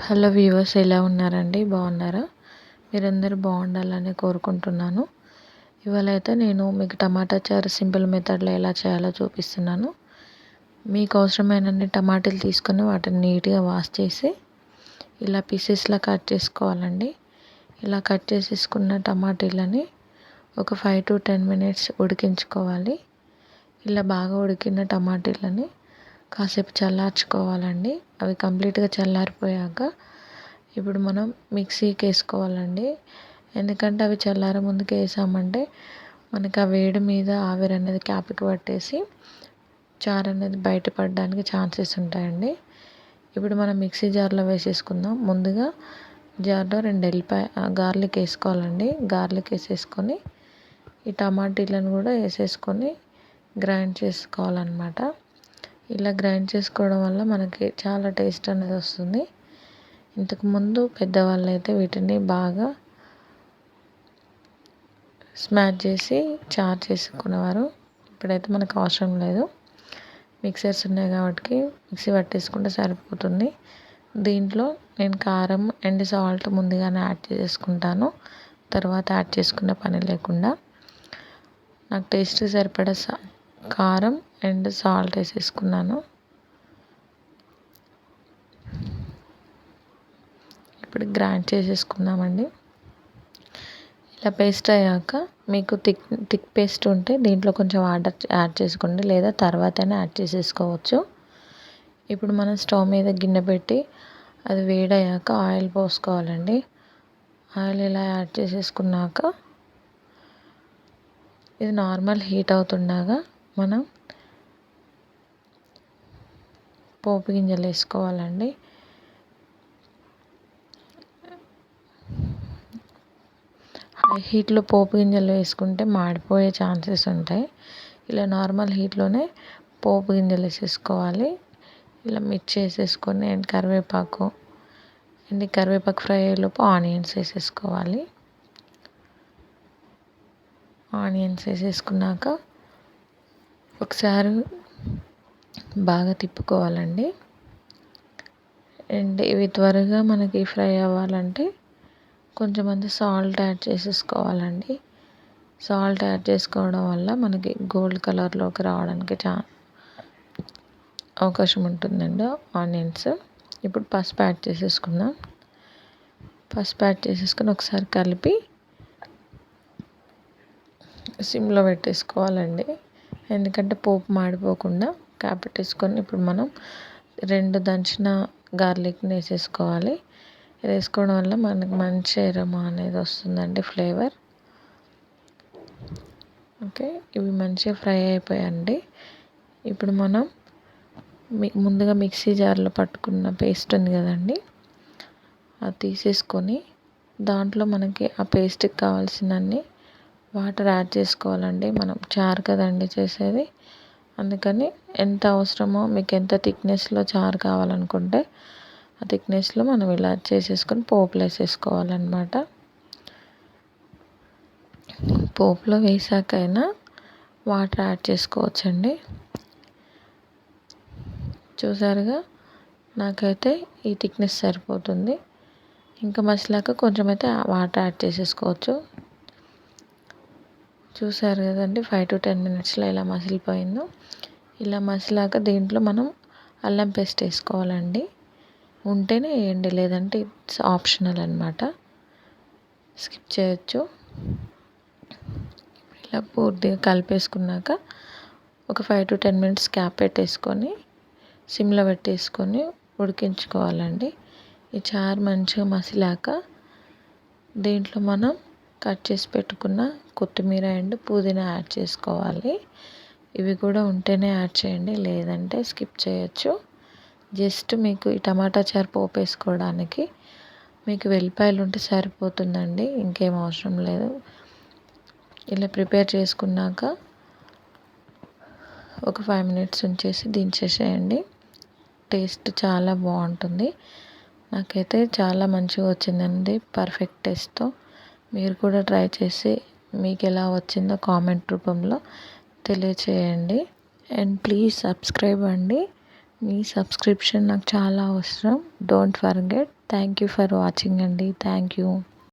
Hello viewers, ఎలా ఉన్నారండి? బాగున్నారా? మీరందరూ బాగుండాలని కోరుకుంటున్నాను. ఇవాళ అయితే నేను మీకు టమాటా చారు సింపుల్ మెథడ్లో ఎలా చేయాలో చూపిస్తున్నాను. మీకు అవసరమైనన్ని టమాటాలు తీసుకొని వాటిని నీట్గా వాష్ చేసి ఇలా పీసెస్లా కట్ చేసుకోవాలండి. ఇలా కట్ చేసేసుకున్న టమాటీలని ఒక 5 to 10 minutes ఉడికించుకోవాలి. ఇలా బాగా ఉడికిన టమాటీలని కాసేపు చల్లార్చుకోవాలండి. అవి కంప్లీట్గా చల్లారిపోయాక ఇప్పుడు మనం మిక్సీకి వేసుకోవాలండి. ఎందుకంటే అవి చల్లారే ముందుకు వేసామంటే మనకి ఆ వేడి మీద ఆవిరి అనేది క్యాప్కి పట్టేసి చారు అనేది బయటపడడానికి ఛాన్సెస్ ఉంటాయండి. ఇప్పుడు మనం మిక్సీ జార్లో వేసేసుకుందాం. ముందుగా జార్లో 2 గార్లిక్ వేసుకోవాలండి. గార్లిక్ వేసేసుకొని ఈ టమాటీలను కూడా వేసేసుకొని గ్రైండ్ చేసుకోవాలన్నమాట. ఇలా గ్రైండ్ చేసుకోవడం వల్ల మనకి చాలా టేస్ట్ అనేది వస్తుంది. ఇంతకుముందు పెద్దవాళ్ళు అయితే వీటిని బాగా స్మాష్ చేసి చారు చేసుకునేవారు. ఇప్పుడైతే మనకు అవసరం లేదు, మిక్సర్స్ ఉన్నాయి కాబట్టి మిక్సీ పట్టేసుకుంటే సరిపోతుంది. దీంట్లో నేను కారం అండ్ సాల్ట్ ముందుగానే యాడ్ చేసుకుంటాను, తర్వాత యాడ్ చేసుకునే పని లేకుండా. నాకు టేస్ట్ సరిపడా కారం అండ్ సాల్ట్ వేసేసుకున్నాను. ఇప్పుడు గ్రైండ్ చేసేసుకుందామండి. ఇలా పేస్ట్ అయ్యాక మీకు థిక్ పేస్ట్ ఉంటే దీంట్లో కొంచెం వాటర్ యాడ్ చేసుకోండి, లేదా తర్వాతనే యాడ్ చేసేసుకోవచ్చు. ఇప్పుడు మనం స్టవ్ మీద గిన్నె పెట్టి అది వేడయ్యాక ఆయిల్ పోసుకోవాలండి. ఆయిల్ ఇలా యాడ్ చేసేసుకున్నాక ఇది నార్మల్ హీట్ అవుతుండగా మనం పోపు గింజలు వేసుకోవాలండి. హై హీట్లో పోపు గింజలు వేసుకుంటే మాడిపోయే ఛాన్సెస్ ఉంటాయి. ఇలా నార్మల్ హీట్లోనే పోపు గింజలు వేసేసుకోవాలి. ఇలా మిర్చి వేసేసుకొని అండ్ కరివేపాకు ఫ్రై అయ్యేలోపు ఆనియన్స్ వేసేసుకోవాలి. ఆనియన్స్ వేసేసుకున్నాక ఒకసారి బాగా తిప్పుకోవాలండి. అండ్ ఇవి త్వరగా మనకి ఫ్రై అవ్వాలంటే కొంచెం సాల్ట్ యాడ్ చేసేసుకోవాలండి. సాల్ట్ యాడ్ చేసుకోవడం వల్ల మనకి గోల్డ్ కలర్లోకి రావడానికి అవకాశం ఉంటుందండి ఆనియన్స్. ఇప్పుడు పసుపు యాడ్ చేసేసుకుందాం. పసుపు యాడ్ చేసేసుకొని ఒకసారి కలిపి సిమ్లో పెట్టేసుకోవాలండి. ఎందుకంటే పోపు మాడిపోకుండా పెట్టేసుకొని ఇప్పుడు మనం 2 దంచిన గార్లిక్ని వేసేసుకోవాలి. ఇది వేసుకోవడం వల్ల మనకు మంచి ఎరోమా అనేది వస్తుందండి, ఫ్లేవర్. ఓకే, ఇవి మంచిగా ఫ్రై అయిపోయాయండి. ఇప్పుడు మనం ముందుగా మిక్సీ జార్లో పట్టుకున్న పేస్ట్ ఉంది కదండి, అది తీసేసుకొని దాంట్లో మనకి ఆ పేస్ట్కి కావాల్సినన్ని వాటర్ యాడ్ చేసుకోవాలండి. మనం చారు కదండి చేసేది, అందుకని ఎంత అవసరమో మీకు ఎంత థిక్నెస్లో చారు కావాలనుకుంటే ఆ థిక్నెస్లో మనం ఇలా చేసేసుకొని పోపులో వేసేసుకోవాలన్నమాట. పోపులో వేసాకైనా వాటర్ యాడ్ చేసుకోవచ్చండి. చూసారుగా, నాకైతే ఈ థిక్నెస్ సరిపోతుంది. ఇంకా మసిలాక కొంచెం అయితే వాటర్ యాడ్ చేసేసుకోవచ్చు. చూసారు కదండి, 5 to 10 minutesలో ఇలా మసిలిపోయిందో. ఇలా మసిలాక దీంట్లో మనం అల్లం పేస్ట్ వేసుకోవాలండి. ఉంటేనే వేయండి, లేదంటే ఇట్స్ ఆప్షనల్ అనమాట, స్కిప్ చేయొచ్చు. ఇలా పూర్తిగా కలిపేసుకున్నాక ఒక 5 to 10 minutes క్యాప్ పెట్టేసుకొని సిమ్లో పెట్టేసుకొని ఉడికించుకోవాలండి. ఈ చారు మంచిగా మసిలాక దీంట్లో మనం కట్ చేసి పెట్టుకున్న కొత్తిమీర అండ్ పుదీనా యాడ్ చేసుకోవాలి. ఇవి కూడా ఉంటేనే యాడ్ చేయండి, లేదంటే స్కిప్ చేయొచ్చు. జస్ట్ మీకు ఈ టమాటా చారు పోపు వేసుకోవడానికి మీకు వెల్లిపాయలు ఉంటే సరిపోతుందండి, ఇంకేం అవసరం లేదు. ఇలా ప్రిపేర్ చేసుకున్నాక ఒక 5 minutes ఉంచేసి దించేసేయండి. టేస్ట్ చాలా బాగుంటుంది. నాకైతే చాలా మంచిగా వచ్చిందండి, పర్ఫెక్ట్ టేస్ట్తో. మీరు కూడా ట్రై చేసి మీకు ఎలా వచ్చిందో కామెంట్ రూపంలో తెలియచేయండి. అండ్ ప్లీజ్ సబ్స్క్రైబ్ అండి. మీ సబ్స్క్రిప్షన్ నాకు చాలా అవసరం. Don't forget. Thank you for watching అండి. Thank you.